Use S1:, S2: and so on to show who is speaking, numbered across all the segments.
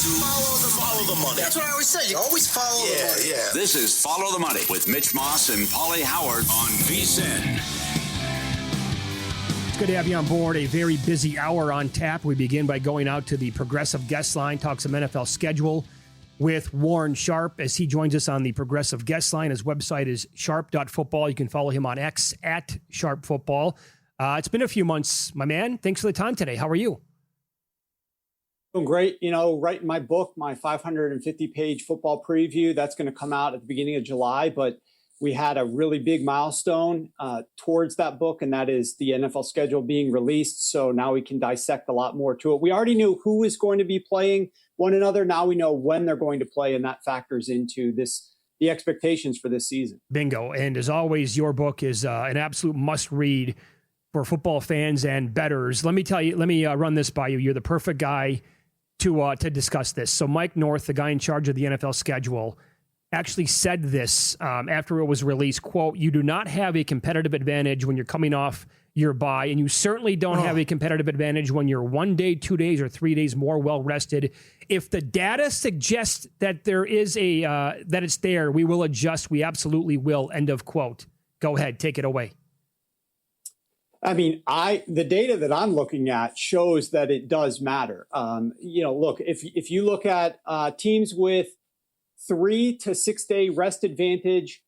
S1: Follow the money. That's what I always say. You always follow the money. Yeah.
S2: This is Follow the Money with Mitch Moss and Paulie Howard on VSiN.
S3: It's good to have you on board. A very busy hour on tap. We begin by going out to the Progressive Guest Line, talk some NFL schedule with Warren Sharp as he joins us on the Progressive Guest Line. His website is sharp.football. You can follow him on X at sharpfootball. It's been a few months, my man. Thanks for the time today. How are you?
S4: Doing great. You know, writing my book, my 550-page football preview, that's going to come out at the beginning of July. But we had a really big milestone towards that book, and that is the NFL schedule being released. So now we can dissect a lot more to it. We already knew who is going to be playing one another. Now we know when they're going to play, and that factors into the expectations for this season.
S3: Bingo. And as always, your book is an absolute must-read for football fans and bettors. Let me run this by you. You're the perfect guy to discuss this. So Mike North, the guy in charge of the NFL schedule, actually said this after it was released, quote, "You do not have a competitive advantage when you're coming off your bye, and you certainly don't have a competitive advantage when you're 1 day, 2 days, or 3 days more well-rested. If the data suggests that there is that it's there, we will adjust. We absolutely will." End of quote. Go ahead. Take it away.
S4: I mean, the data that I'm looking at shows that it does matter. Look, if you look at teams with 3 to 6 day rest advantage,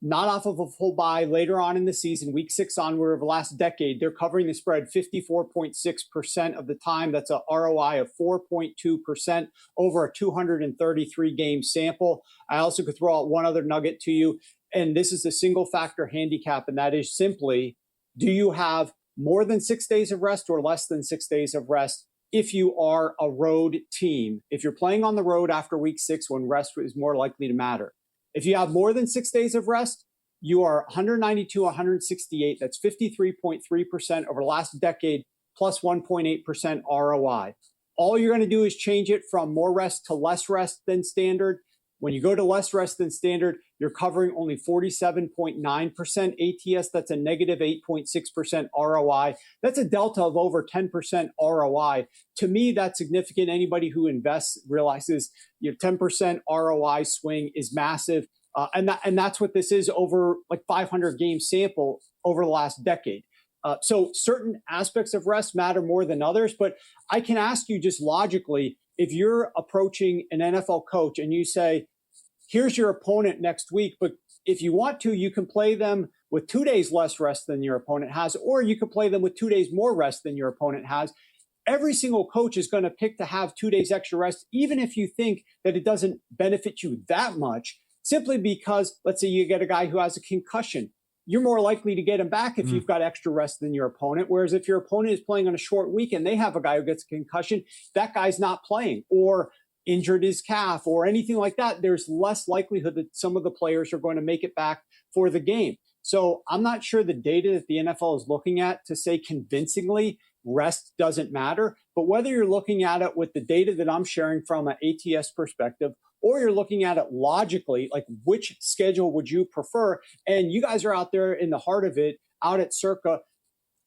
S4: not off of a full bye later on in the season, week 6 onward of the last decade, they're covering the spread 54.6% of the time. That's a ROI of 4.2% over a 233 game sample. I also could throw out one other nugget to you, and this is a single factor handicap, and that is simply, do you have more than 6 days of rest or less than 6 days of rest if you are a road team? If you're playing on the road after week 6 when rest is more likely to matter. If you have more than 6 days of rest, you are 192, 168. That's 53.3% over the last decade, plus 1.8% ROI. All you're going to do is change it from more rest to less rest than standard. When you go to less rest than standard, you're covering only 47.9% ATS. That's a negative 8.6% ROI. That's a delta of over 10% ROI. To me, that's significant. Anybody who invests realizes your 10% ROI swing is massive. And that's what this is over like 500 game sample over the last decade. So certain aspects of rest matter more than others. But I can ask you just logically, if you're approaching an NFL coach and you say, here's your opponent next week, but if you want to, you can play them with 2 days less rest than your opponent has, or you can play them with 2 days more rest than your opponent has. Every single coach is going to pick to have 2 days extra rest, even if you think that it doesn't benefit you that much, simply because, let's say you get a guy who has a concussion. You're more likely to get him back if you've got extra rest than your opponent. Whereas if your opponent is playing on a short week and they have a guy who gets a concussion, that guy's not playing or injured his calf or anything like that, there's less likelihood that some of the players are going to make it back for the game. So I'm not sure the data that the NFL is looking at to say convincingly rest doesn't matter. But whether you're looking at it with the data that I'm sharing from an ATS perspective, or you're looking at it logically, like which schedule would you prefer? And you guys are out there in the heart of it, out at Circa.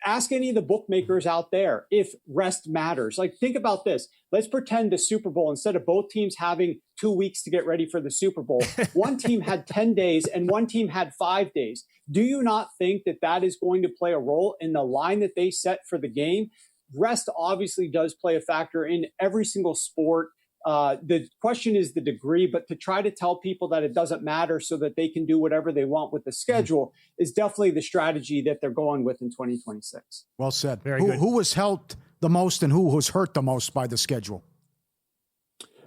S4: Ask any of the bookmakers out there if rest matters. Like, think about this. Let's pretend the Super Bowl, instead of both teams having 2 weeks to get ready for the Super Bowl, one team had 10 days and one team had 5 days. Do you not think that that is going to play a role in the line that they set for the game? Rest obviously does play a factor in every single sport. The question is the degree, but to try to tell people that it doesn't matter so that they can do whatever they want with the schedule is definitely the strategy that they're going with in 2026.
S5: Well said.
S3: Very good.
S5: Who was helped the most and who was hurt the most by the schedule?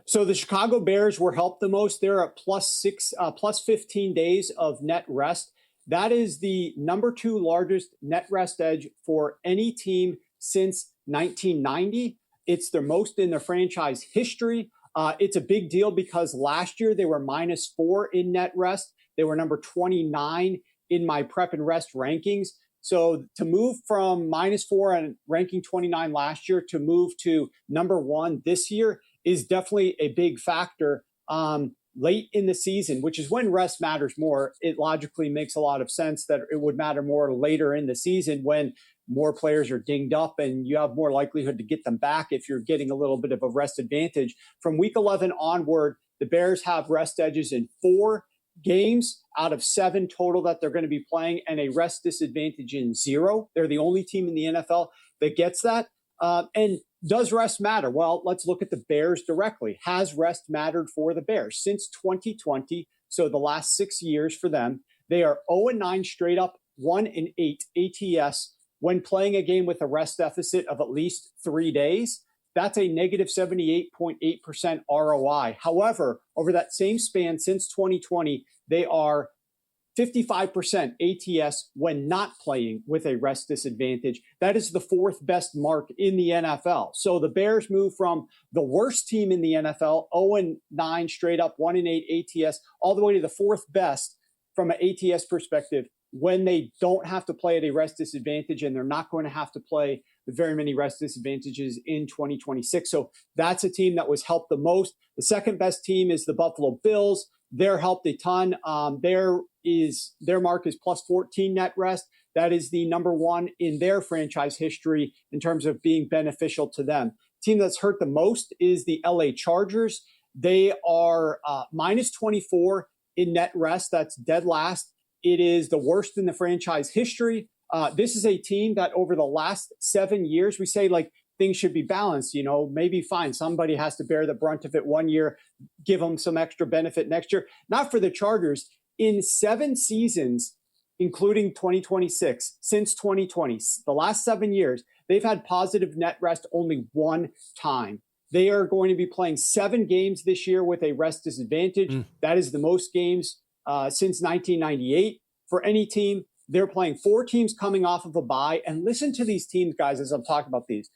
S4: So the Chicago Bears were helped the most. They're at plus 15 days of net rest. That is the number 2 largest net rest edge for any team since 1990. It's their most in their franchise history. It's a big deal because last year they were -4 in net rest. They were number 29 in my prep and rest rankings. So to move from -4 and ranking 29 last year to move to number 1 this year is definitely a big factor. Late in the season, which is when rest matters more, it logically makes a lot of sense that it would matter more later in the season when more players are dinged up and you have more likelihood to get them back if you're getting a little bit of a rest advantage. From week 11 onward, the Bears have rest edges in 4 games out of 7 total that they're going to be playing, and a rest disadvantage in 0. They're the only team in the NFL that gets that. And does rest matter? Well, let's look at the Bears directly. Has rest mattered for the Bears? Since 2020, so the last 6 years for them, they are 0-9 straight up, 1-8 ATS when playing a game with a rest deficit of at least 3 days. That's a negative 78.8% ROI. However, over that same span since 2020, they are 55% ATS when not playing with a rest disadvantage. That is the 4th best mark in the NFL. So the Bears move from the worst team in the NFL, 0-9 straight up, 1-8 ATS, all the way to the 4th best from an ATS perspective when they don't have to play at a rest disadvantage, and they're not going to have to play with very many rest disadvantages in 2026. So that's a team that was helped the most. The second best team is the Buffalo Bills. They're helped a ton. Their mark is plus 14 net rest. That is the number 1 in their franchise history in terms of being beneficial to them. Team that's hurt the most is the LA Chargers. They are minus 24 in net rest. That's dead last. It is the worst in the franchise history. This is a team that over the last 7 years, we say like things should be balanced. You know, maybe fine, somebody has to bear the brunt of it one year, give them some extra benefit next year. Not for the Chargers. In 7 seasons, including 2026, since 2020, the last 7 years, they've had positive net rest only 1 time. They are going to be playing 7 games this year with a rest disadvantage. That is the most games since 1998 for any team. They're playing 4 teams coming off of a bye. And listen to these teams, guys, as I'm talking about these.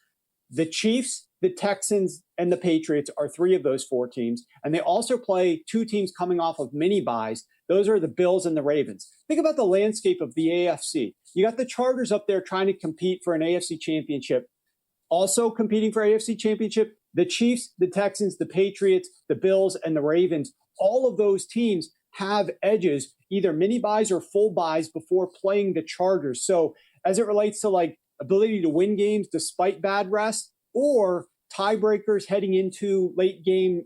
S4: The Chiefs, the Texans, and the Patriots are 3 of those 4 teams. And they also play 2 teams coming off of mini buys. Those are the Bills and the Ravens. Think about the landscape of the AFC. You got the Chargers up there trying to compete for an AFC championship. Also competing for AFC championship, the Chiefs, the Texans, the Patriots, the Bills, and the Ravens. All of those teams have edges, either mini buys or full buys before playing the Chargers. So as it relates to like ability to win games despite bad rest or tiebreakers heading into late game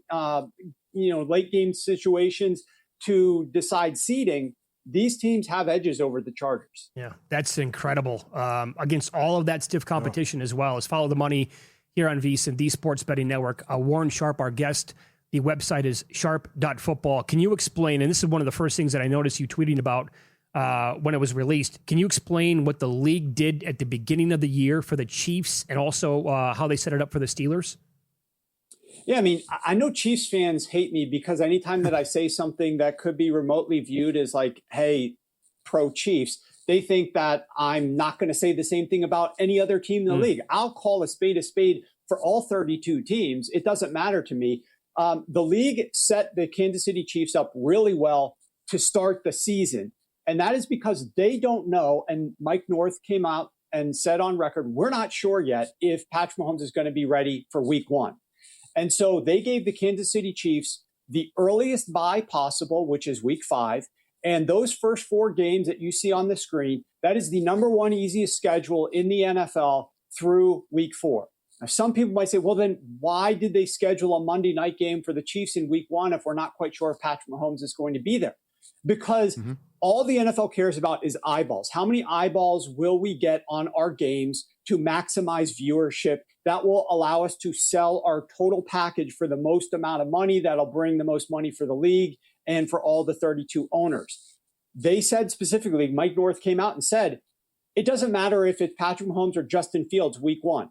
S4: situations to decide seeding, these teams have edges over the Chargers.
S3: Yeah, that's incredible. Against all of that stiff competition as well as Follow the Money here on VSiN, the Sports Betting Network. Warren Sharp, our guest. The website is sharp.football. Can you explain, and this is one of the first things that I noticed you tweeting about when it was released, can you explain what the league did at the beginning of the year for the Chiefs and also how they set it up for the Steelers?
S4: Yeah, I mean, I know Chiefs fans hate me because anytime that I say something that could be remotely viewed as like, hey, pro Chiefs, they think that I'm not going to say the same thing about any other team in the league. I'll call a spade for all 32 teams. It doesn't matter to me. The league set the Kansas City Chiefs up really well to start the season. And that is because they don't know. And Mike North came out and said on record, we're not sure yet if Patrick Mahomes is going to be ready for week 1. And so they gave the Kansas City Chiefs the earliest bye possible, which is week 5. And those first 4 games that you see on the screen, that is the number 1 easiest schedule in the NFL through week 4. Now, some people might say, well, then why did they schedule a Monday night game for the Chiefs in week 1 if we're not quite sure if Patrick Mahomes is going to be there? Because all the NFL cares about is eyeballs. How many eyeballs will we get on our games to maximize viewership? That will allow us to sell our total package for the most amount of money. That'll bring the most money for the league and for all the 32 owners. They said specifically, Mike North came out and said, it doesn't matter if it's Patrick Mahomes or Justin Fields week 1.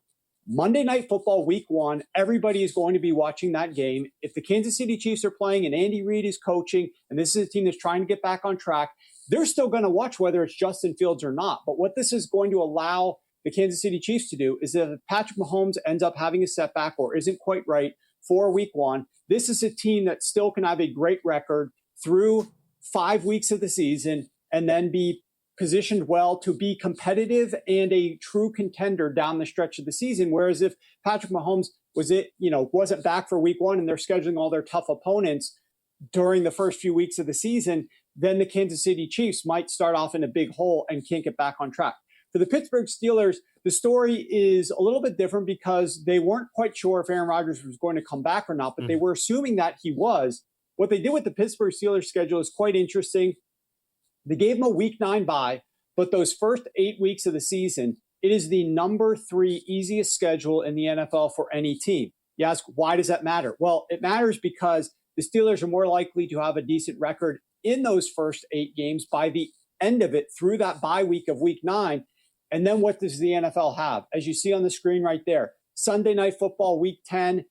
S4: Monday Night Football week 1, everybody is going to be watching that game. If the Kansas City Chiefs are playing and Andy Reid is coaching, and this is a team that's trying to get back on track, they're still going to watch whether it's Justin Fields or not. But what this is going to allow the Kansas City Chiefs to do is that if Patrick Mahomes ends up having a setback or isn't quite right for week 1, this is a team that still can have a great record through 5 weeks of the season and then be positioned well to be competitive and a true contender down the stretch of the season. Whereas if Patrick Mahomes wasn't back for week 1 and they're scheduling all their tough opponents during the first few weeks of the season, then the Kansas City Chiefs might start off in a big hole and can't get back on track. For the Pittsburgh Steelers, the story is a little bit different because they weren't quite sure if Aaron Rodgers was going to come back or not, but they were assuming that he was. What they did with the Pittsburgh Steelers schedule is quite interesting. They gave him a week 9 bye, but those first 8 weeks of the season, it is the number 3 easiest schedule in the NFL for any team. You ask, why does that matter? Well, it matters because the Steelers are more likely to have a decent record in those first 8 games by the end of it through that bye week of week 9. And then what does the NFL have? As you see on the screen right there, Sunday Night Football week 10,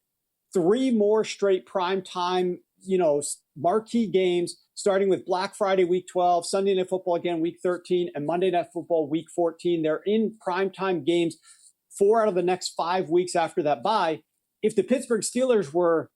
S4: 3 more straight primetime, marquee games, starting with Black Friday week 12, Sunday Night Football again week 13, and Monday Night Football week 14. They're in primetime games 4 out of the next 5 weeks after that bye. If the Pittsburgh Steelers were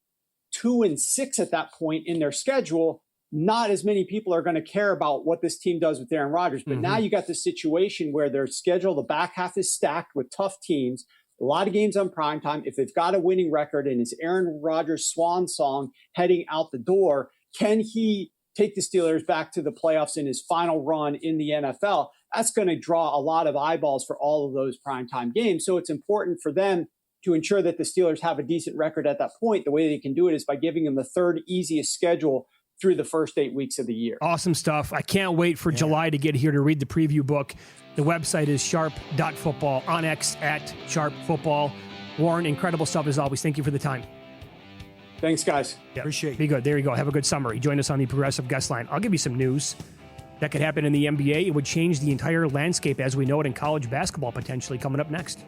S4: 2-6 at that point in their schedule, not as many people are going to care about what this team does with Aaron Rodgers. But now you got the situation where their schedule, the back half is stacked with tough teams, a lot of games on primetime. If they've got a winning record and it's Aaron Rodgers' swan song heading out the door, can he take the Steelers back to the playoffs in his final run in the NFL? That's going to draw a lot of eyeballs for all of those primetime games. So it's important for them to ensure that the Steelers have a decent record at that point. The way they can do it is by giving them the 3rd easiest schedule through the first 8 weeks of the year.
S3: Awesome stuff. I can't wait for July to get here to read the preview book. The website is sharp.football, on X at sharpfootball. Warren, incredible stuff as always. Thank you for the time.
S4: Thanks, guys.
S3: Yeah.
S5: Appreciate it.
S3: Be good. There you go. Have a good summer. Join us on the Progressive Guest Line. I'll give you some news that could happen in the NBA. It would change the entire landscape as we know it in college basketball, potentially coming up next.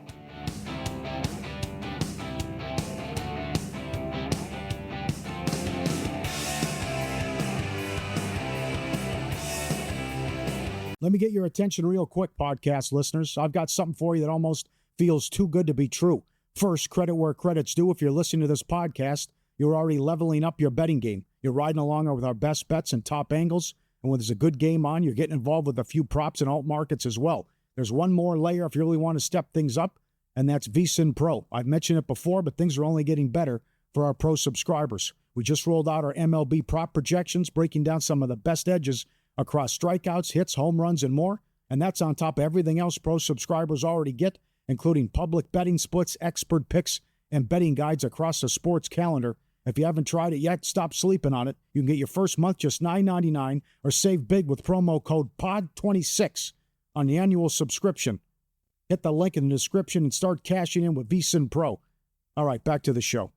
S5: Let me get your attention real quick, podcast listeners. I've got something for you that almost feels too good to be true. First, credit where credit's due. If you're listening to this podcast, you're already leveling up your betting game. You're riding along with our best bets and top angles. And when there's a good game on, you're getting involved with a few props and alt markets as well. There's one more layer if you really want to step things up, and that's VSiN Pro. I've mentioned it before, but things are only getting better for our pro subscribers. We just rolled out our MLB prop projections, breaking down some of the best edges across strikeouts, hits, home runs, and more. And that's on top of everything else pro subscribers already get, including public betting splits, expert picks, and betting guides across the sports calendar. If you haven't tried it yet, stop sleeping on it. You can get your first month just $9.99 or save big with promo code POD26 on the annual subscription. Hit the link in the description and start cashing in with VSiN Pro. All right, back to the show.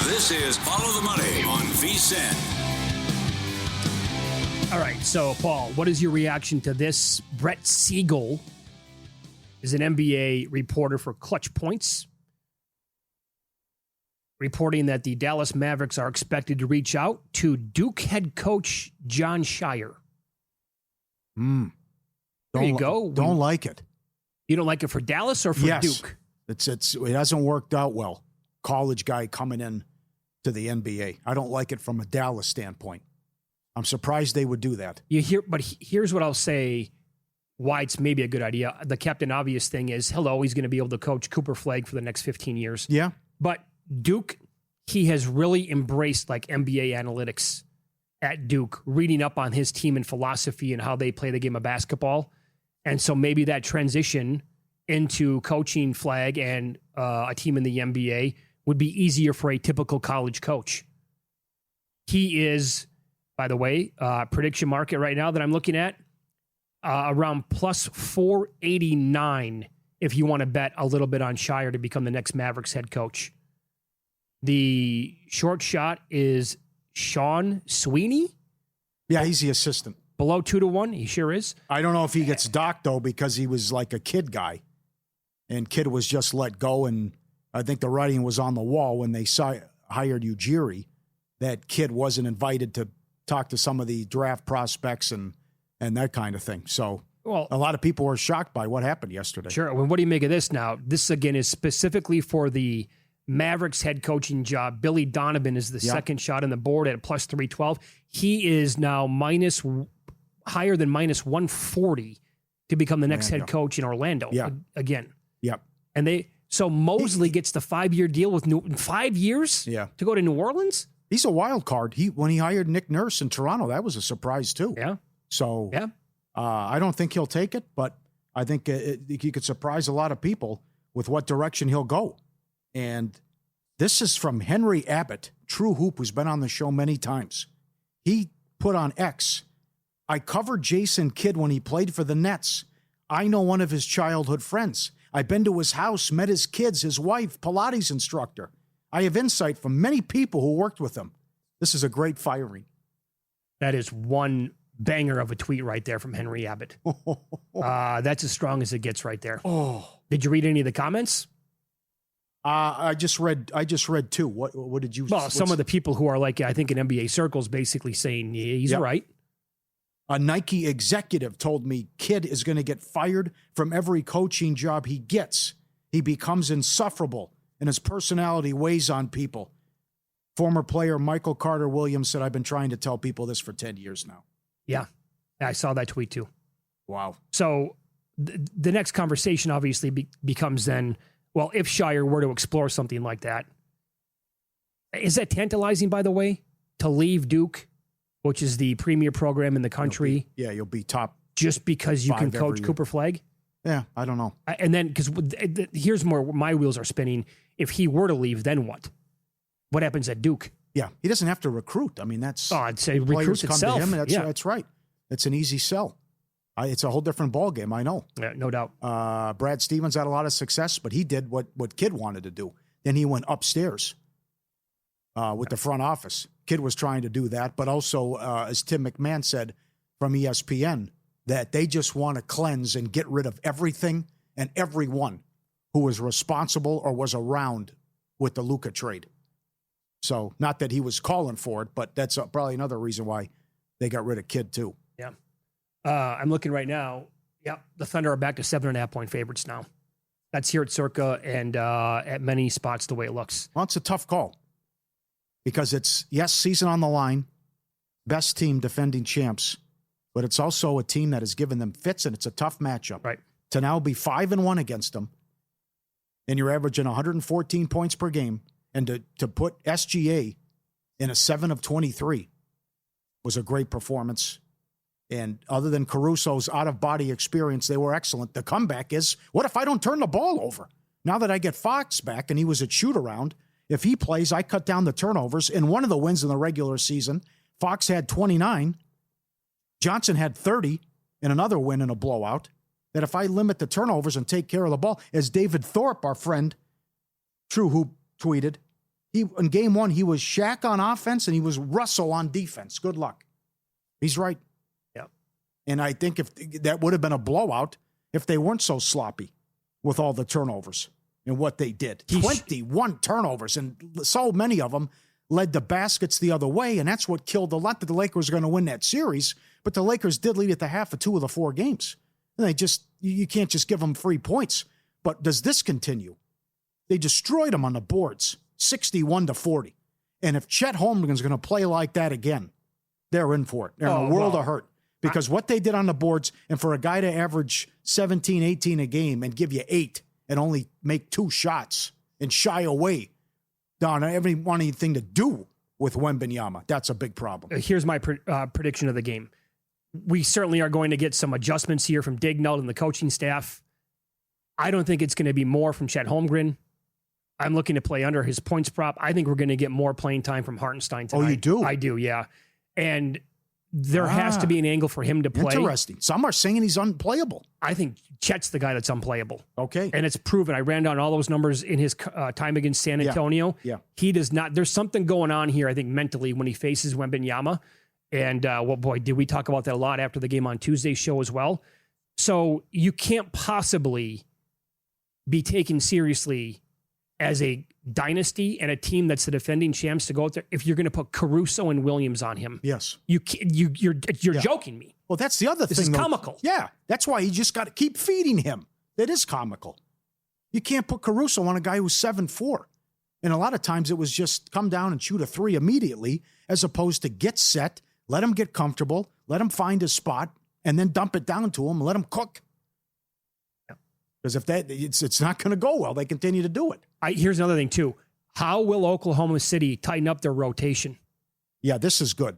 S2: This is Follow the Money on VSiN.
S3: All right, so Paul, what is your reaction to this? Brett Siegel is an NBA reporter for Clutch Points, reporting that the Dallas Mavericks are expected to reach out to Duke head coach Jon Scheyer. There you go.
S5: Don't like it.
S3: You don't like it for Dallas or for Duke?
S5: It hasn't worked out well. College guy coming in to the NBA. I don't like it from a Dallas standpoint. I'm surprised they would do that.
S3: Here's what I'll say why it's maybe a good idea. The Captain Obvious thing is he's going to be able to coach Cooper Flagg for the next 15 years.
S5: Yeah.
S3: But Duke, he has really embraced like NBA analytics at Duke, reading up on his team and philosophy and how they play the game of basketball. And so maybe that transition into coaching Flagg and a team in the NBA would be easier for a typical college coach. He is, by the way, prediction market right now that I'm looking at, around plus 489 if you want to bet a little bit on Scheyer to become the next Mavericks head coach. The short shot is Sean Sweeney.
S5: Yeah, he's the assistant.
S3: Below 2-1, he sure is.
S5: I don't know if he gets docked, though, because he was like a kid guy. And Kid was just let go, and I think the writing was on the wall when they hired Ujiri, that Kid wasn't invited to talk to some of the draft prospects and that kind of thing. So a lot of people were shocked by what happened yesterday.
S3: Sure. Well, what do you make of this now? This, again, is specifically for the Mavericks head coaching job. Billy Donovan is the second shot on the board at plus 312. He is now higher than minus 140 to become the next head coach in Orlando.
S5: Yeah.
S3: Again.
S5: Yep.
S3: And So Mosley gets the 5-year deal with 5 years
S5: Yeah.
S3: to go to New Orleans?
S5: He's a wild card. When he hired Nick Nurse in Toronto, that was a surprise too.
S3: Yeah.
S5: So
S3: Yeah.
S5: I don't think he'll take it, but I think he could surprise a lot of people with what direction he'll go. And this is from Henry Abbott, True Hoop, who's been on the show many times. He put on X, I covered Jason Kidd when he played for the Nets. I know one of his childhood friends. I've been to his house, met his kids, his wife, Pilates instructor. I have insight from many people who worked with him. This is a great firing.
S3: That is one banger of a tweet right there from Henry Abbott. That's as strong as it gets right there. Did you read any of the comments?
S5: I just read two. What did you?
S3: Well, some of the people who are like, I think in NBA circles, basically saying he's
S5: Yep.
S3: right.
S5: A Nike executive told me Kidd is going to get fired from every coaching job he gets. He becomes insufferable, and his personality weighs on people. Former player Michael Carter Williams said, I've been trying to tell people this for 10 years now.
S3: Yeah, I saw that tweet too.
S5: Wow.
S3: So the next conversation obviously becomes then, well, if Shire were to explore something like that, is that tantalizing, by the way, to leave Duke, which is the premier program in the country,
S5: You'll be top.
S3: just because you can
S5: 5
S3: coach
S5: every year.
S3: Cooper Flag?
S5: Yeah, I don't know.
S3: And then, because here's more, my wheels are spinning. If he were to leave, then what? What happens at Duke?
S5: Yeah, he doesn't have to recruit. I mean, that's
S3: I'd say
S5: players
S3: recruit
S5: come
S3: itself.
S5: to him. And
S3: yeah,
S5: that's right. It's an easy sell. It's a whole different ballgame. I know.
S3: yeah, no doubt.
S5: Brad Stevens had a lot of success, but he did what Kidd wanted to do. Then he went upstairs with the front office. Kidd was trying to do that, but also, as Tim McMahon said from ESPN, that they just want to cleanse and get rid of everything and everyone who was responsible or was around with the Luka trade. So, not that he was calling for it, but that's probably another reason why they got rid of Kidd too.
S3: Yeah. I'm looking right now. Yep. The Thunder are back to 7.5-point favorites now. That's here at Circa and at many spots the way it looks.
S5: Well, it's a tough call because it's, yes, season on the line, best team defending champs, but it's also a team that has given them fits, and it's a tough matchup.
S3: Right.
S5: To now be 5-1 against them, and you're averaging 114 points per game, and to put SGA in a 7 of 23 was a great performance. And other than Caruso's out-of-body experience, they were excellent. The comeback is, what if I don't turn the ball over? Now that I get Fox back, and he was at shoot-around, if he plays, I cut down the turnovers. In one of the wins in the regular season, Fox had 29. Johnson had 30 in another win in a blowout. That if I limit the turnovers and take care of the ball, as David Thorpe, our friend, True Hoop, tweeted, in game one, he was Shaq on offense and he was Russell on defense. Good luck. He's right.
S3: Yeah.
S5: And I think if that would have been a blowout if they weren't so sloppy with all the turnovers and what they did. 21 turnovers, and so many of them led the baskets the other way, and that's what killed the lot that the Lakers were going to win that series. But the Lakers did lead at the half of 2 of the 4 games. And you can't just give them free points. But does this continue? They destroyed them on the boards, 61-40. And if Chet Holmgren's going to play like that again, they're in for it. They're in a world of hurt. Because what they did on the boards, and for a guy to average 17, 18 a game and give you 8 and only make 2 shots and shy away on anything to do with Wembanyama, that's a big problem.
S3: Here's my prediction of the game. We certainly are going to get some adjustments here from Daigneault and the coaching staff. I don't think it's going to be more from Chet Holmgren. I'm looking to play under his points prop. I think we're going to get more playing time from Hartenstein tonight.
S5: Oh, you do?
S3: I do, yeah. And there has to be an angle for him to play.
S5: Interesting. Some are saying he's unplayable.
S3: I think Chet's the guy that's unplayable.
S5: Okay.
S3: And it's proven. I ran down all those numbers in his time against San Antonio.
S5: Yeah.
S3: He does not. There's something going on here, I think, mentally when he faces Wembanyama. And, well, boy, did we talk about that a lot after the game on Tuesday's show as well. So you can't possibly be taken seriously as a dynasty and a team that's the defending champs to go out there if you're going to put Caruso and Williams on him.
S5: Yes.
S3: You're joking me.
S5: Well, that's the other thing.
S3: This is comical.
S5: Yeah. That's why you just got to keep feeding him. That is comical. You can't put Caruso on a guy who's 7'4". And a lot of times it was just come down and shoot a 3 immediately, as opposed to get set, let him get comfortable, let him find his spot, and then dump it down to him and let him cook. Because if it's not going to go well, they continue to do it.
S3: Here's another thing, too. How will Oklahoma City tighten up their rotation?
S5: Yeah, this is good.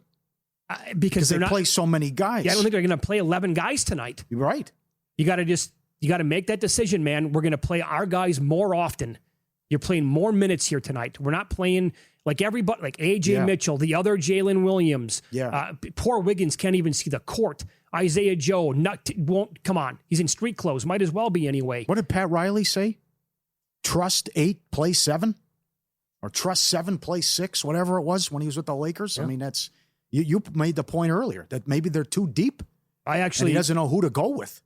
S3: Because
S5: they play so many guys.
S3: Yeah, I don't think they're going to play 11 guys tonight.
S5: You're right.
S3: You got to make that decision, man. We're going to play our guys more often. You're playing more minutes here tonight. We're not playing like everybody, like A.J. Mitchell, the other Jalen Williams.
S5: Yeah.
S3: Poor Wiggins can't even see the court. Isaiah Joe won't come on. He's in street clothes. Might as well be anyway.
S5: What did Pat Riley say? Trust 8, play 7? Or trust 7, play 6, whatever it was when he was with the Lakers. Yeah. I mean, that's you made the point earlier that maybe they're too deep. And he doesn't know who to go with.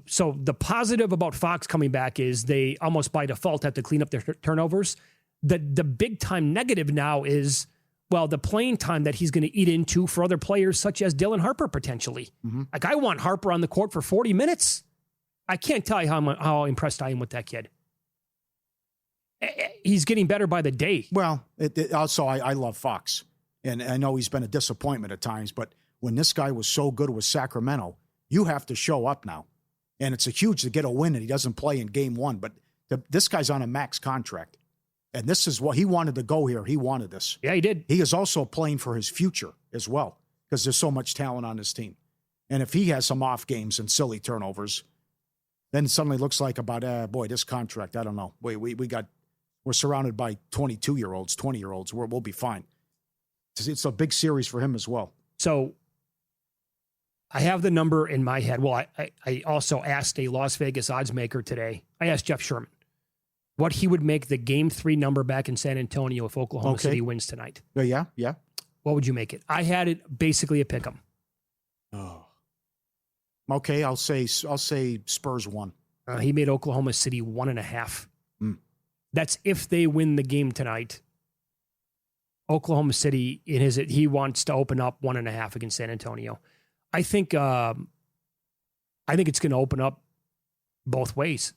S3: So the positive about Fox coming back is they almost by default have to clean up their turnovers. The big time negative now is, well, the playing time that he's going to eat into for other players such as Dylan Harper potentially. Mm-hmm. Like I want Harper on the court for 40 minutes. I can't tell you how impressed I am with that kid. He's getting better by the day.
S5: Well, also I love Fox, and I know he's been a disappointment at times, but when this guy was so good with Sacramento, you have to show up now. And it's a huge to get a win, and he doesn't play in game 1. But this guy's on a max contract. And this is what he wanted to go here. He wanted this.
S3: Yeah, he did.
S5: He is also playing for his future as well because there's so much talent on his team. And if he has some off games and silly turnovers, then it suddenly looks like about, boy, this contract, I don't know. We're surrounded by 22-year-olds, 20-year-olds. We'll be fine. It's a big series for him as well.
S3: So I have the number in my head. Well, I also asked a Las Vegas odds maker today. I asked Jeff Sherman what he would make the game 3 number back in San Antonio if Oklahoma City wins tonight.
S5: Yeah.
S3: What would you make it? I had it basically a pick 'em.
S5: Oh. Okay, I'll say Spurs 1.
S3: He made Oklahoma City 1.5. That's if they win the game tonight. Oklahoma City, he wants to open up 1.5 against San Antonio. I think it's going to open up both ways.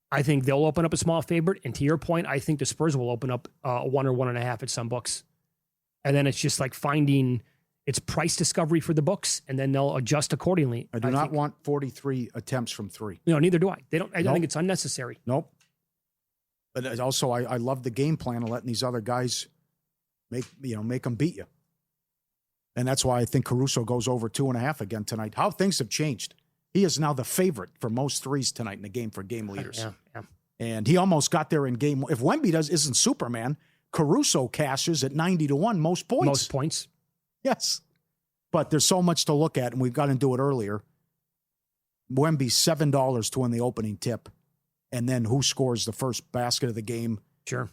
S3: I think they'll open up a small favorite, and to your point, I think the Spurs will open up 1 or 1.5 at some books, and then it's just like finding its price discovery for the books, and then they'll adjust accordingly.
S5: I do not want 43 attempts from 3.
S3: No, neither do I. I don't think it's unnecessary.
S5: Nope. But also, I love the game plan of letting these other guys make them beat you. And that's why I think Caruso goes over 2.5 again tonight. How things have changed. He is now the favorite for most threes tonight in the game for game leaders.
S3: Yeah.
S5: And he almost got there in game 1. If Wemby isn't Superman, Caruso cashes at 90-1 most points.
S3: Most points.
S5: Yes. But there's so much to look at, and we've got into it earlier. Wemby's $7 to win the opening tip. And then who scores the first basket of the game?
S3: Sure.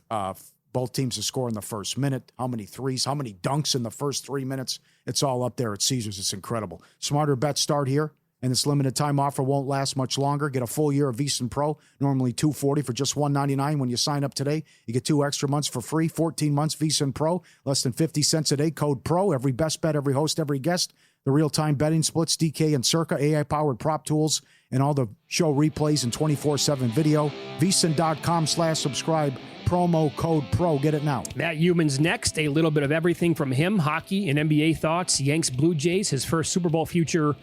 S5: Both teams to score in the first minute. How many threes? How many dunks in the first 3 minutes? It's all up there at Caesars. It's incredible. Smarter bets start here, and this limited time offer won't last much longer. Get a full year of VSiN Pro, normally $240 for just $199 when you sign up today. You get 2 extra months for free, 14 months VSiN Pro, less than 50 cents a day. Code PRO. Every best bet, every host, every guest. The real-time betting splits, DK and Circa, AI-powered prop tools, and all the show replays and 24/7 video. VSiN.com/subscribe. Promo code PRO. Get it now.
S3: Matt Youmans next. A little bit of everything from him, hockey and NBA thoughts, Yanks Blue Jays, his first Super Bowl future,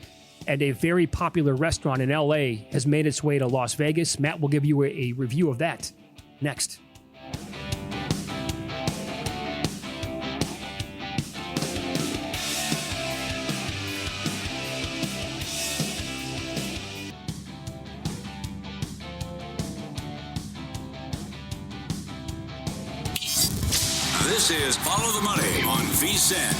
S3: and a very popular restaurant in L.A. has made its way to Las Vegas. Matt will give you a review of that next.
S2: This is Follow the Money on VSiN.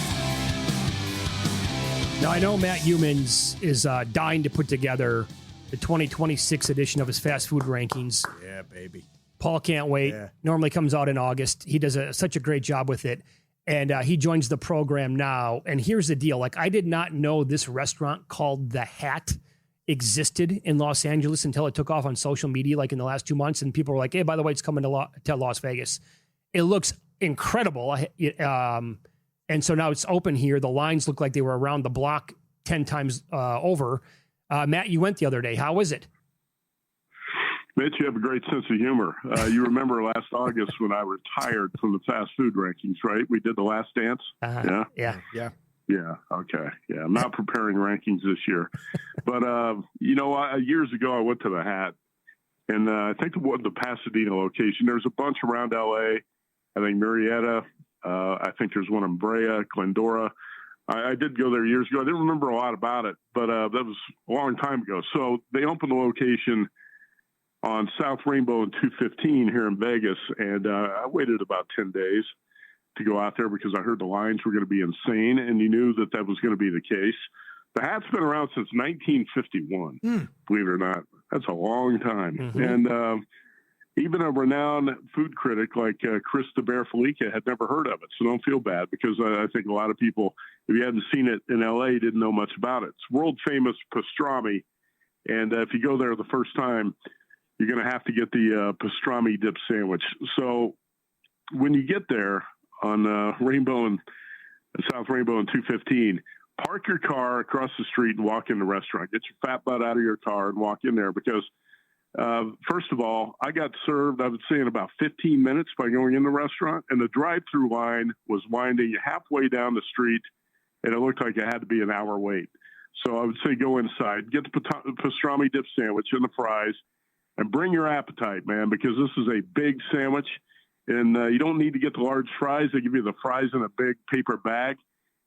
S3: Now, I know Matt Youmans is dying to put together the 2026 edition of his fast food rankings.
S5: Yeah, baby.
S3: Paul can't wait.
S5: Yeah.
S3: Normally comes out in August. He does such a great job with it. And he joins the program now. And here's the deal. Like, I did not know this restaurant called The Hat existed in Los Angeles until it took off on social media, like in the last 2 months. And people were like, hey, by the way, it's coming to Las Vegas. It looks incredible. And so now it's open here. The lines look like they were around the block 10 times over. Matt, you went the other day. How was it?
S6: Mitch, you have a great sense of humor. You remember last August when I retired from the fast food rankings, right? We did the Last Dance.
S3: Yeah.
S6: Okay. Yeah. I'm not preparing rankings this year, but years ago I went to the Hat, And I think the Pasadena location, there's a bunch around LA. I think Murrieta. I think there's one in Brea, Glendora. I did go there years ago. I didn't remember a lot about it, but that was a long time ago. So they opened the location on South Rainbow and 215 here in Vegas. And I waited about 10 days to go out there because I heard the lines were going to be insane. And you knew that was going to be the case. The hat's been around since 1951, believe it or not. That's a long time. Mm-hmm. And even a renowned food critic like Chris DeBear-Felica had never heard of it. So don't feel bad, because I think a lot of people, if you hadn't seen it in L.A., didn't know much about it. It's world-famous pastrami. And if you go there the first time, you're going to have to get the pastrami dip sandwich. So when you get there on Rainbow and South Rainbow and 215, park your car across the street and walk in the restaurant. Get your fat butt out of your car and walk in there, because first of all, I got served, I would say, in about 15 minutes by going in the restaurant, and the drive-through line was winding halfway down the street, and it looked like it had to be an hour wait. So I would say go inside, get the pastrami dip sandwich and the fries, and bring your appetite, man, because this is a big sandwich, and you don't need to get the large fries. They give you the fries in a big paper bag,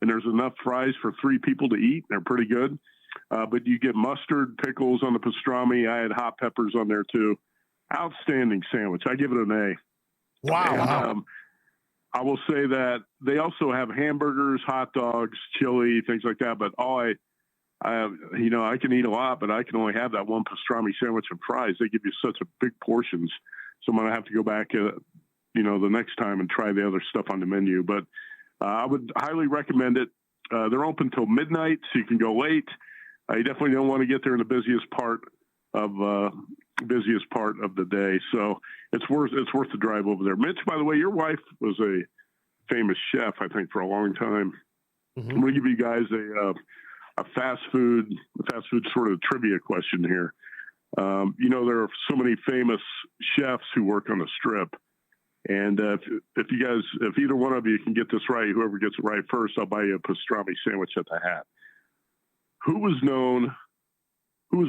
S6: and there's enough fries for 3 people to eat. They're pretty good. But you get mustard, pickles on the pastrami. I had hot peppers on there too. Outstanding sandwich. I give it an A.
S5: Wow.
S6: And, I will say that they also have hamburgers, hot dogs, chili, things like that. But I can eat a lot, but I can only have that one pastrami sandwich and fries. They give you such a big portions. So I'm going to have to go back, the next time and try the other stuff on the menu. But I would highly recommend it. They're open till midnight, so you can go late. You definitely don't want to get there in the busiest part of the day. So it's worth the drive over there. Mitch, by the way, your wife was a famous chef, I think, for a long time. Mm-hmm. I'm going to give you guys a fast food sort of trivia question here. There are so many famous chefs who work on the Strip. And if either one of you can get this right, whoever gets it right first, I'll buy you a pastrami sandwich at the Hat. Who was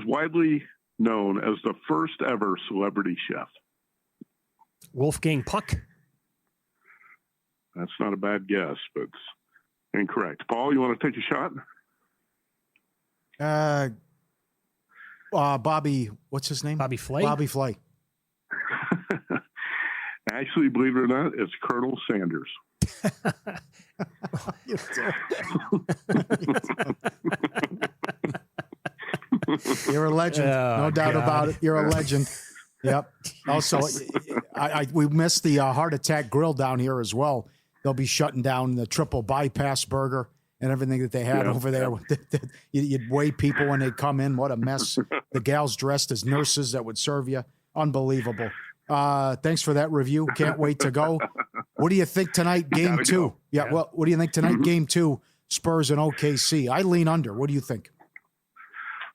S6: widely known as the first ever celebrity chef?
S3: Wolfgang Puck.
S6: That's not a bad guess, but it's incorrect. Paul, you want to take a shot?
S5: Bobby, what's his name?
S3: Bobby Flay.
S5: Bobby Flay.
S6: Actually, believe it or not, it's Colonel Sanders.
S5: You're a legend. No doubt about it. You're a legend. Yep. Also, we missed the Heart Attack Grill down here as well. They'll be shutting down the triple bypass burger and everything that they had over there. You'd weigh people when they come in. What a mess. The gals dressed as nurses that would serve you. Unbelievable. Thanks for that review. Can't wait to go. What do you think tonight, game 2? Go. Yeah, well, what do you think tonight, game 2, Spurs and OKC? I lean under. What do you think?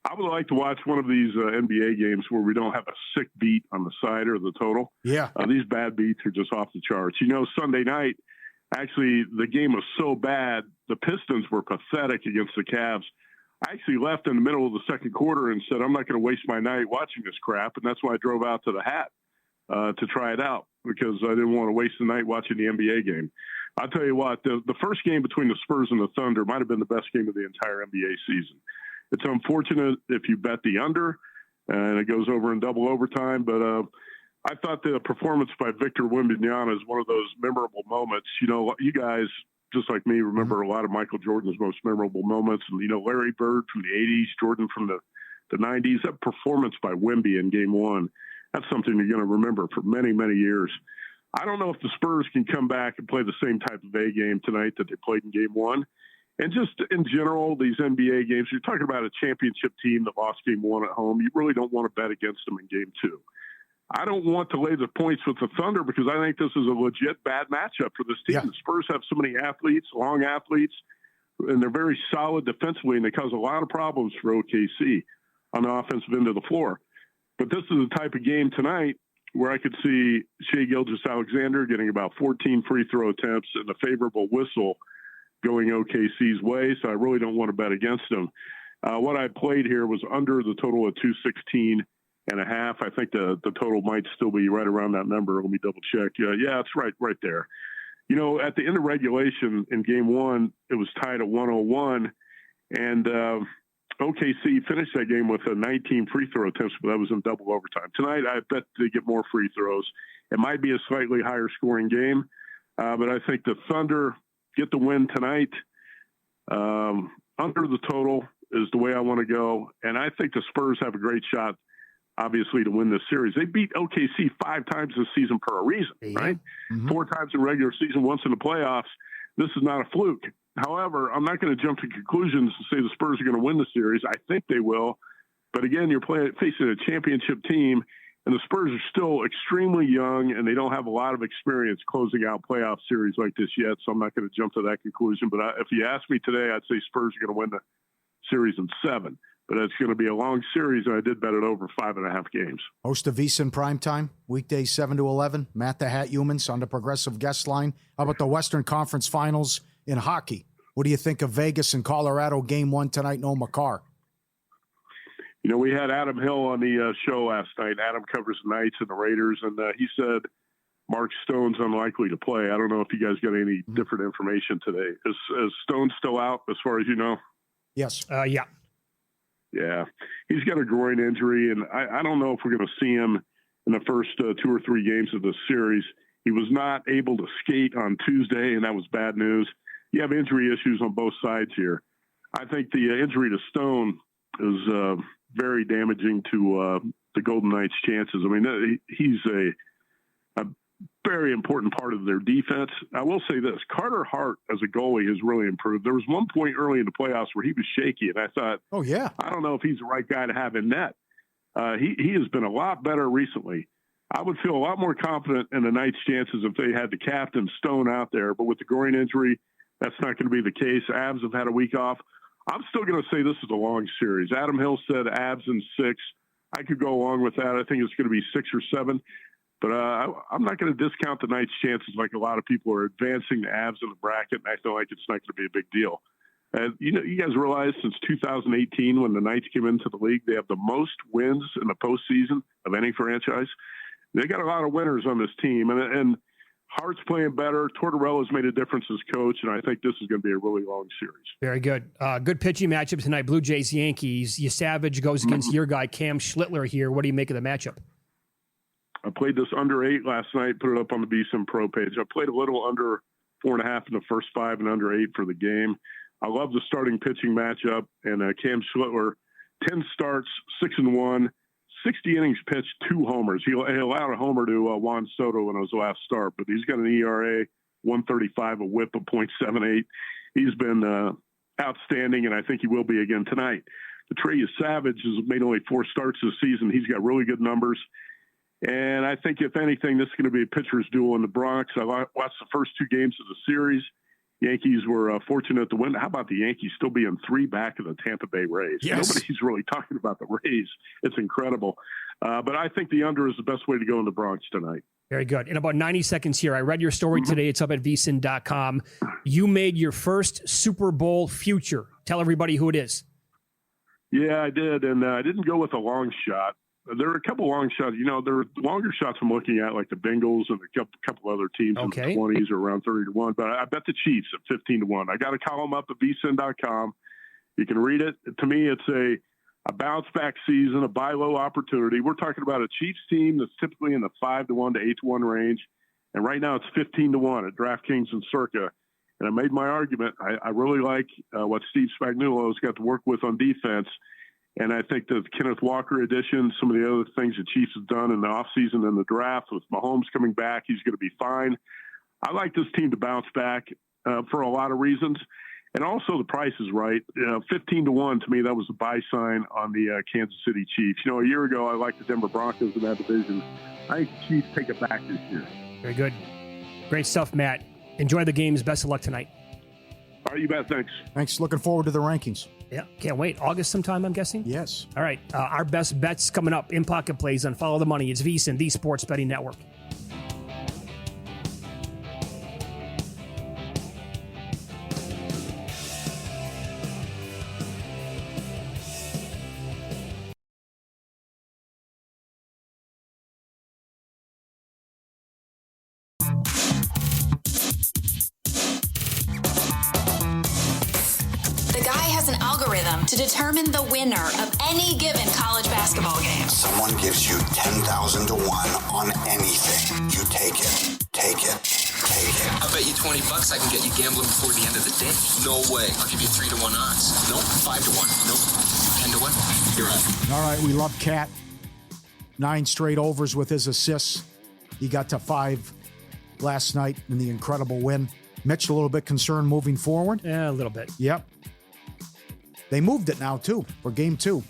S6: I would like to watch one of these NBA games where we don't have a sick beat on the side or the total.
S5: Yeah.
S6: These bad beats are just off the charts. Sunday night, actually, the game was so bad, the Pistons were pathetic against the Cavs. I actually left in the middle of the second quarter and said, I'm not going to waste my night watching this crap. And that's why I drove out to the Hat to try it out, because I didn't want to waste the night watching the NBA game. I'll tell you what, the first game between the Spurs and the Thunder might have been the best game of the entire NBA season. It's unfortunate if you bet the under and it goes over in double overtime, but I thought the performance by Victor Wembanyama is one of those memorable moments. You guys, just like me, remember a lot of Michael Jordan's most memorable moments. And, Larry Bird from the 80s, Jordan from the 90s, that performance by Wemby in game 1, that's something you're going to remember for many, many years. I don't know if the Spurs can come back and play the same type of A game tonight that they played in game 1. And just in general, these NBA games, you're talking about a championship team that lost game 1 at home. You really don't want to bet against them in game 2. I don't want to lay the points with the Thunder because I think this is a legit bad matchup for this team. Yeah. The Spurs have so many athletes, long athletes, and they're very solid defensively, and they cause a lot of problems for OKC on the offensive end of the floor. But this is the type of game tonight where I could see Shai Gilgeous-Alexander getting about 14 free throw attempts and a favorable whistle going OKC's way, so I really don't want to bet against them. What I played here was under the total of 216 1.5. I think the total might still be right around that number. Let me double check. Yeah, it's right there. You know, at the end of regulation in game one, it was tied at 101, and OKC finished that game with 19 free throw attempts, but that was in double overtime. Tonight, I bet they get more free throws. It might be a slightly higher scoring game, but I think the Thunder get the win tonight. Under the total is the way I want to go, and I think the Spurs have a great shot, obviously, to win this series. They beat OKC 5 times this season for a reason, right? Mm-hmm. 4 times in regular season, once in the playoffs. This is not a fluke. However, I'm not going to jump to conclusions to say the Spurs are going to win the series. I think they will. But again, you're facing a championship team, and the Spurs are still extremely young, and they don't have a lot of experience closing out playoff series like this yet, so I'm not going to jump to that conclusion. But if you ask me today, I'd say Spurs are going to win the series in 7. But it's going to be a long series, and I did bet it over 5.5 games.
S5: Host of VSiN Primetime, weekdays 7 to 11. Matt the Hat Humans on the Progressive Guest Line. How about the Western Conference Finals in hockey? What do you think of Vegas and Colorado Game 1 tonight? No Makar.
S6: You know, we had Adam Hill on the show last night. Adam covers the Knights and the Raiders, and he said Mark Stone's unlikely to play. I don't know if you guys got any different information today. Is Stone still out as far as you know?
S5: Yes.
S3: Yeah.
S6: Yeah, he's got a groin injury, and I don't know if we're going to see him in the first 2 or 3 games of this series. He was not able to skate on Tuesday, and that was bad news. You have injury issues on both sides here. I think the injury to Stone is very damaging to the Golden Knights' chances. I mean, he's a very important part of their defense. I will say this, Carter Hart as a goalie has really improved. There was one point early in the playoffs where he was shaky, and I thought, oh yeah, I don't know if he's the right guy to have in net. He has been a lot better recently. I would feel a lot more confident in the Knights' chances if they had the captain Stone out there, but with the groin injury, that's not going to be the case. Avs have had a week off. I'm still going to say this is a long series. Adam Hill said Avs in 6. I could go along with that. I think it's going to be 6 or 7. But I'm not going to discount the Knights' chances like a lot of people are advancing the Avs in the bracket, and I feel like it's not going to be a big deal. You know, you guys realize since 2018 when the Knights came into the league, they have the most wins in the postseason of any franchise. They got a lot of winners on this team, and Hart's playing better. Tortorella's made a difference as coach, and I think this is going to be a really long series.
S3: Very good. Good pitching matchup tonight, Blue Jays, Yankees. Savage goes against your guy, Cam Schlittler here. What do you make of the matchup?
S6: I played this under 8 last night, put it up on the VSiN Pro page. I played a little under 4.5 in the first 5 and under 8 for the game. I love the starting pitching matchup, and Cam Schlittler, 10 starts, 6-1, 60 innings pitched, 2 homers. He allowed a homer to Juan Soto in his last start, but he's got an ERA, 135, a whip of .78. He's been outstanding, and I think he will be again tonight. Atreyus Savage has made only 4 starts this season. He's got really good numbers. And I think, if anything, this is going to be a pitcher's duel in the Bronx. I watched the first 2 games of the series. Yankees were fortunate to win. How about the Yankees still being 3 back of the Tampa Bay Rays? Yes. Nobody's really talking about the Rays. It's incredible. But I think the under is the best way to go in the Bronx tonight.
S3: Very good. In about 90 seconds here, I read your story today. It's up at vsin.com. You made your first Super Bowl future. Tell everybody who it is.
S6: Yeah, I did. And I didn't go with a long shot. There are a couple long shots. You know, there are longer shots I'm looking at, like the Bengals and a couple other teams in the 20s or around 30-1. But I bet the Chiefs at 15-1. I got a column up at vsin.com. You can read it. To me, it's a bounce-back season, a buy low opportunity. We're talking about a Chiefs team that's typically in the 5-1 to 8-1 range. And right now it's 15-1 at DraftKings and Circa. And I made my argument. I really like what Steve Spagnuolo has got to work with on defense. And I think the Kenneth Walker addition, some of the other things the Chiefs have done in the offseason and the draft, with Mahomes coming back, he's going to be fine. I like this team to bounce back for a lot of reasons. And also the price is right. 15-1, to me, that was a buy sign on the Kansas City Chiefs. You know, a year ago, I liked the Denver Broncos in that division. I think the Chiefs take it back this year.
S3: Very good. Great stuff, Matt. Enjoy the games. Best of luck tonight.
S6: All right, you bet. Thanks.
S5: Thanks. Looking forward to the rankings.
S3: Yeah, can't wait. August sometime, I'm guessing?
S5: Yes.
S3: All right. Our best bets coming up in Pocket Plays on Follow the Money. It's VSiN, the Sports Betting Network.
S7: to determine the winner of any given college basketball game.
S8: Someone gives you 10,000 to 1 on anything. You take it. Take it. Take it.
S1: I bet you $20 I can get you gambling before the end of the day. No way. I'll give you 3 to 1 odds. Nope. 5 to 1. Nope. 10 to 1. You're on.
S5: All right, we love Cat. 9 straight overs with his assists. He got to 5 last night in the incredible win. Mitch, a little bit concerned moving forward?
S3: Yeah, a little bit.
S5: Yep. They moved it now, too, for game 2.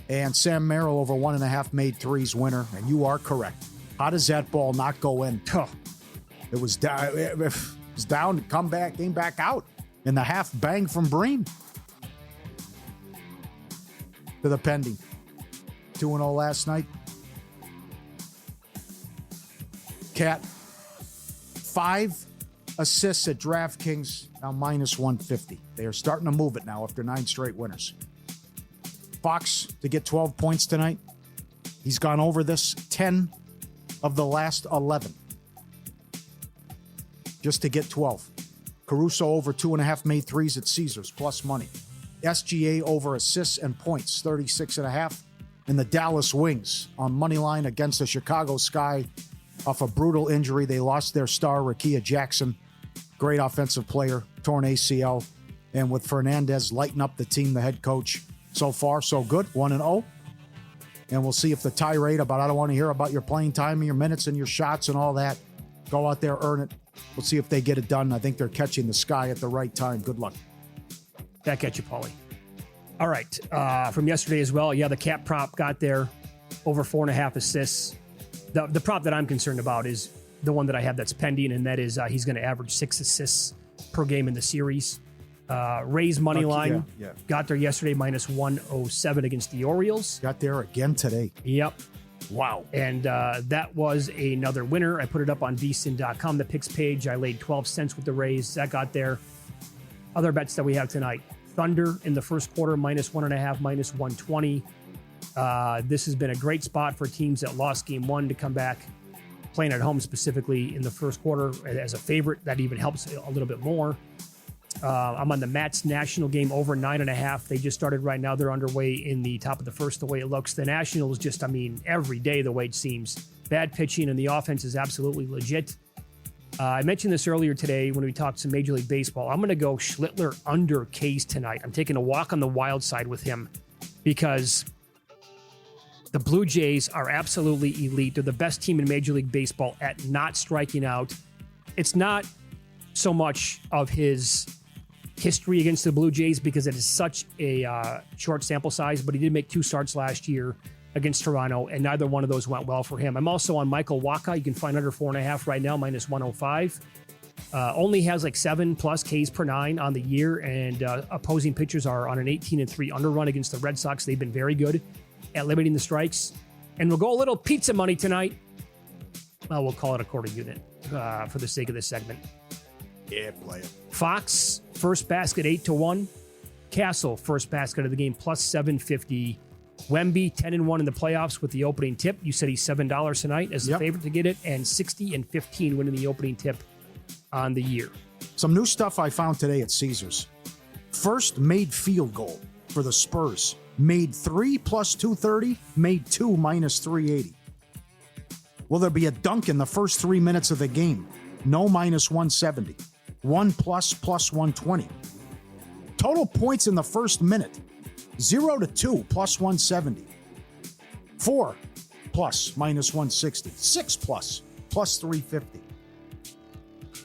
S5: And Sam Merrill over 1.5 made threes winner. And you are correct. How does that ball not go in?
S3: Oh.
S5: It was down. It was down to come back, came back out. And the half bang from Breen to the pending. 2-0 last night. Cat, 5 assists at DraftKings, now minus 150. They are starting to move it now after 9 straight winners. Fox to get 12 points tonight. He's gone over this 10 of the last 11. Just to get 12. Caruso over 2.5 made threes at Caesars, plus money. SGA over assists and points, 36.5. And the Dallas Wings on money line against the Chicago Sky off a brutal injury. They lost their star, Rakia Jackson. Great offensive player, torn ACL. And with Fernandez lighting up the team, the head coach, so far, so good, 1-0. And we'll see if the tirade about, I don't want to hear about your playing time and your minutes and your shots and all that. Go out there, earn it. We'll see if they get it done. I think they're catching the Sky at the right time. Good luck.
S3: Back at you, Paulie. All right. From yesterday as well, yeah, the Cat prop got there, over 4.5 assists. The prop that I'm concerned about is the one that I have that's pending, and that is he's going to average 6 assists per game in the series. Rays money line got there yesterday, minus 107 against the Orioles.
S5: Got there again today.
S3: Yep.
S5: Wow.
S3: And that was another winner. I put it up on vsin.com, the picks page. I laid 12 cents with the Rays. That got there. Other bets that we have tonight. Thunder in the first quarter, minus 1.5, minus 120. This has been a great spot for teams that lost game 1 to come back, playing at home specifically in the first quarter as a favorite. That even helps a little bit more. I'm on the Mets National game over 9.5. They just started right now. They're underway in the top of the first, the way it looks. The Nationals just, every day the way it seems. Bad pitching, and the offense is absolutely legit. I mentioned this earlier today when we talked some Major League Baseball. I'm going to go Schlittler under K's tonight. I'm taking a walk on the wild side with him because the Blue Jays are absolutely elite. They're the best team in Major League Baseball at not striking out. It's not so much of his history against the Blue Jays because it is such a short sample size, but he did make 2 starts last year against Toronto, and neither one of those went well for him. I'm also on Michael Wacha. You can find under 4.5 right now, minus 105. Only has like 7+ Ks per 9 on the year, and opposing pitchers are on an 18-3 underrun against the Red Sox. They've been very good at limiting the strikes. And we'll go a little pizza money tonight. Well, we'll call it a quarter unit for the sake of this segment.
S5: Yeah, play it.
S3: Fox, first basket 8-1. Castle, first basket of the game, plus 750. Wemby, 10-1 in the playoffs with the opening tip. You said he's $7 tonight as the favorite to get it, and 60-15 winning the opening tip on the year.
S5: Some new stuff I found today at Caesars. First made field goal for the Spurs. Made 3 plus 230, made 2 minus 380. Will there be a dunk in the first 3 minutes of the game? No, minus 170. 1 plus 120. Total points in the first minute. 0 to 2 plus 170. 4 plus minus 160. 6 plus 350.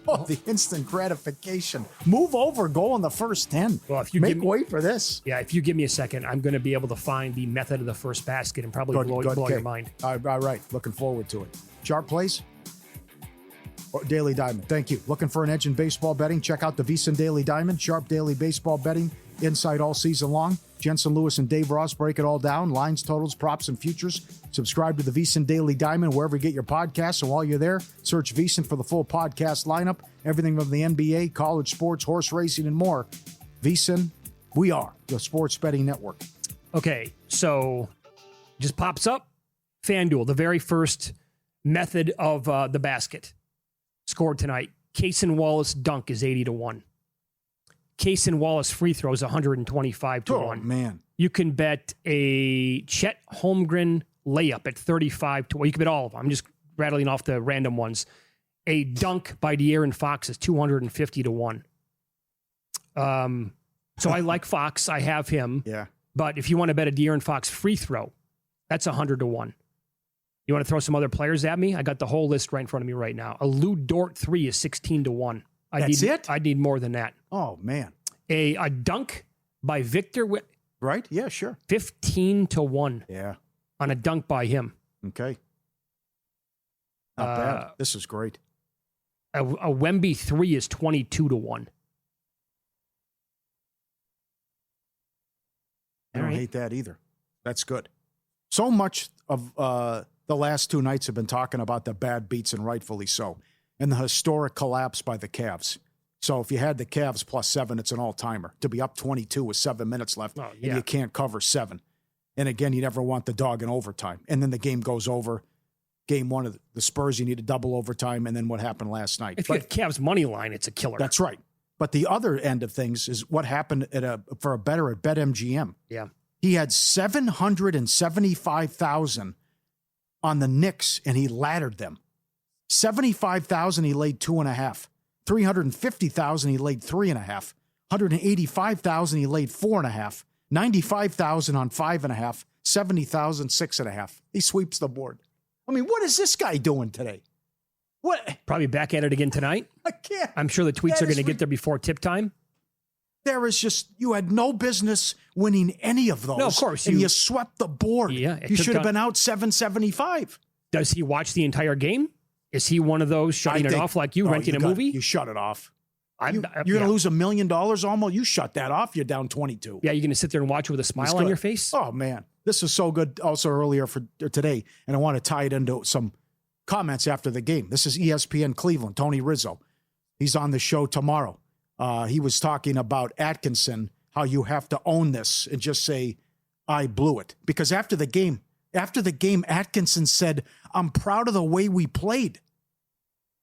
S5: Oh, the instant gratification. Move over, goal in the first 10.
S3: Well, if you
S5: make way for this.
S3: Yeah, if you give me a second, I'm going to be able to find the method of the first basket and probably blow your mind.
S5: All right. Looking forward to it. Sharp plays? Or Daily Diamond. Thank you. Looking for an edge in baseball betting? Check out the VSiN Daily Diamond. Sharp daily baseball betting. Inside all season long. Jensen Lewis and Dave Ross break it all down. Lines, totals, props, and futures. Subscribe to the VSiN Daily Diamond wherever you get your podcasts. And while you're there, search VSiN for the full podcast lineup. Everything from the NBA, college sports, horse racing, and more. VSiN, we are the sports betting network.
S3: Okay, so just pops up. FanDuel, the very first method of the basket. Scored tonight. Cason Wallace dunk is 80-1. Case and Wallace free throws 125 to 1.
S5: Man.
S3: You can bet a Chet Holmgren layup at 35 to 1. You can bet all of them. I'm just rattling off the random ones. A dunk by De'Aaron Fox is 250 to 1. So I like Fox. I have him.
S5: Yeah.
S3: But if you want to bet a De'Aaron Fox free throw, that's 100 to 1. You want to throw some other players at me? I got the whole list right in front of me right now. A Lou Dort 3 is 16 to 1.
S5: That's it?
S3: I need more than that.
S5: Oh, man.
S3: A dunk by Victor
S5: Right? Yeah, sure.
S3: 15 to 1
S5: Yeah.
S3: on a dunk by him.
S5: Okay. Not bad. This is great.
S3: A Wemby 3 is 22 to 1.
S5: I don't hate that either. That's good. So much of the last 2 nights have been talking about the bad beats, and rightfully so, and the historic collapse by the Cavs. So if you had the Cavs +7, it's an all-timer. To be up 22 with 7 minutes left, and you can't cover 7. And again, you never want the dog in overtime. And then the game goes over. Game 1 of the Spurs, you need a double overtime, and then what happened last night.
S3: If you have Cavs money line, it's a killer.
S5: That's right. But the other end of things is what happened for a better at BetMGM.
S3: Yeah.
S5: He had 775,000 on the Knicks, and he laddered them. 75,000, he laid 2.5. 350,000, he laid 3.5. 185,000, he laid 4.5. 95,000 on 5.5. 70,000, 6.5. He sweeps the board. I mean, what is this guy doing today? What?
S3: Probably back at it again tonight.
S5: I can't.
S3: I'm sure the tweets are going to get there before tip time.
S5: There is just, you had no business winning any of those.
S3: No, of course.
S5: And you swept the board.
S3: Yeah.
S5: You should have been out 775.
S3: Does he watch the entire game? Is he one of those shutting it off like you, renting a movie?
S5: You shut it off. You're
S3: yeah.
S5: going to lose $1 million almost. You shut that off. You're down 22.
S3: Yeah, you're going to sit there and watch it with a smile on your face?
S5: Oh, man. This is so good also earlier for today, and I want to tie it into some comments after the game. This is ESPN Cleveland, Tony Rizzo. He's on the show tomorrow. He was talking about Atkinson, how you have to own this and just say, I blew it. Because after the game, Atkinson said, I'm proud of the way we played.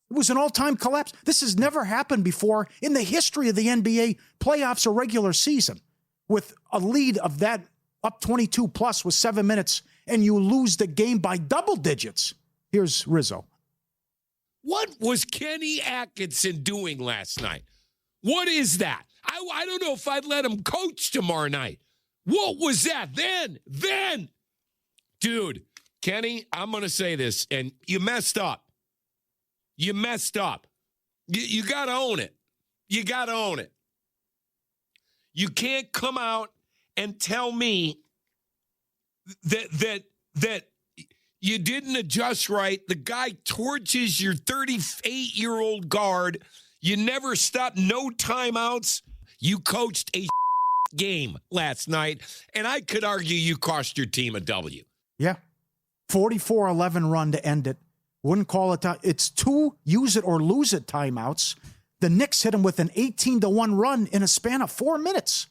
S5: It was an all-time collapse. This has never happened before in the history of the NBA playoffs or regular season, with a lead of that up 22 plus with 7 minutes, and you lose the game by double digits. Here's Rizzo.
S9: What was Kenny Atkinson doing last night? What is that? I don't know if I'd let him coach tomorrow night. What was that? Then, dude, Kenny, I'm going to say this, and you messed up. You messed up. You got to own it. You got to own it. You can't come out and tell me that you didn't adjust right. The guy torches your 38-year-old guard. You never stopped, no timeouts. You coached a game last night, and I could argue you cost your team a W.
S5: Yeah. 44-11 run to end it. Wouldn't call it time. It's 2 use it or lose it timeouts. The Knicks hit him with an 18-1 run in a span of 4 minutes.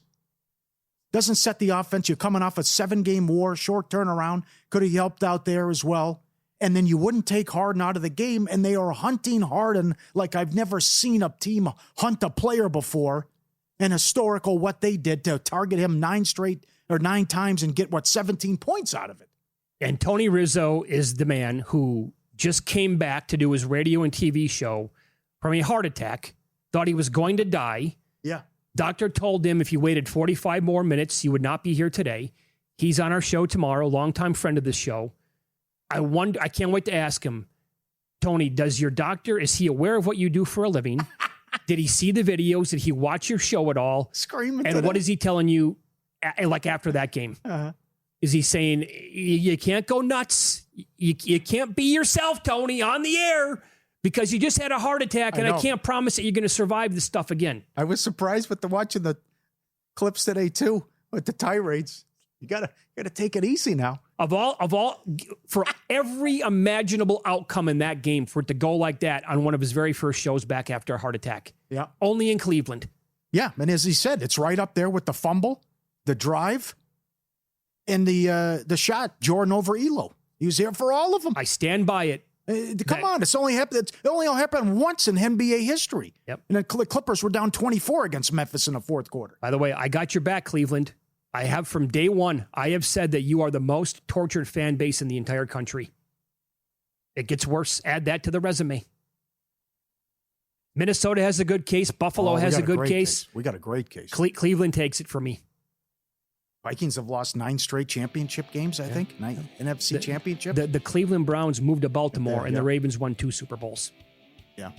S5: Doesn't set the offense. You're coming off a 7-game war, short turnaround. Could have helped out there as well. And then you wouldn't take Harden out of the game, and they are hunting Harden like I've never seen a team hunt a player before. And historical what they did to target him 9 times and get, 17 points out of it.
S3: And Tony Rizzo is the man who just came back to do his radio and TV show from a heart attack, thought he was going to die.
S5: Yeah.
S3: Doctor told him if he waited 45 more minutes, he would not be here today. He's on our show tomorrow, longtime friend of the show. I can't wait to ask him, Tony, is he aware of what you do for a living? Did he see the videos? Did he watch your show at all?
S5: Screaming.
S3: And what is he telling you, like after that game?
S5: Uh-huh.
S3: Is he saying, you can't go nuts? You can't be yourself, Tony, on the air because you just had a heart attack and I can't promise that you're going to survive this stuff again.
S5: I was surprised with watching the clips today, too, with the tirades. You gotta take it easy now.
S3: Of all, for every imaginable outcome in that game, for it to go like that on one of his very first shows back after a heart attack.
S5: Yeah.
S3: Only in Cleveland.
S5: Yeah, and as he said, it's right up there with the fumble, the drive, and the shot, Jordan over Elo. He was there for all of them.
S3: I stand by it.
S5: Come on, it's only happened. It only happened once in NBA history.
S3: Yep.
S5: And the Clippers were down 24 against Memphis in the fourth quarter.
S3: By the way, I got your back, Cleveland. I have from day one. I have said that you are the most tortured fan base in the entire country. It gets worse. Add that to the resume. Minnesota has a good case. Buffalo has a good case.
S5: We got a great case.
S3: Cleveland takes it for me.
S5: Vikings have lost 9 straight championship games, I think. 9 NFC championship.
S3: The Cleveland Browns moved to Baltimore, and the Ravens won 2 Super Bowls.
S5: Yeah.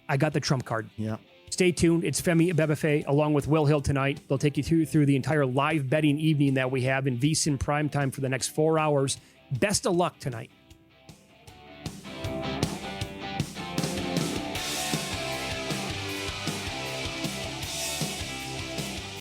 S3: I got the trump card.
S5: Yeah.
S3: Stay tuned. It's Femi Abebefe along with Will Hill tonight. They'll take you through the entire live betting evening that we have in VSiN primetime for the next 4 hours. Best of luck tonight.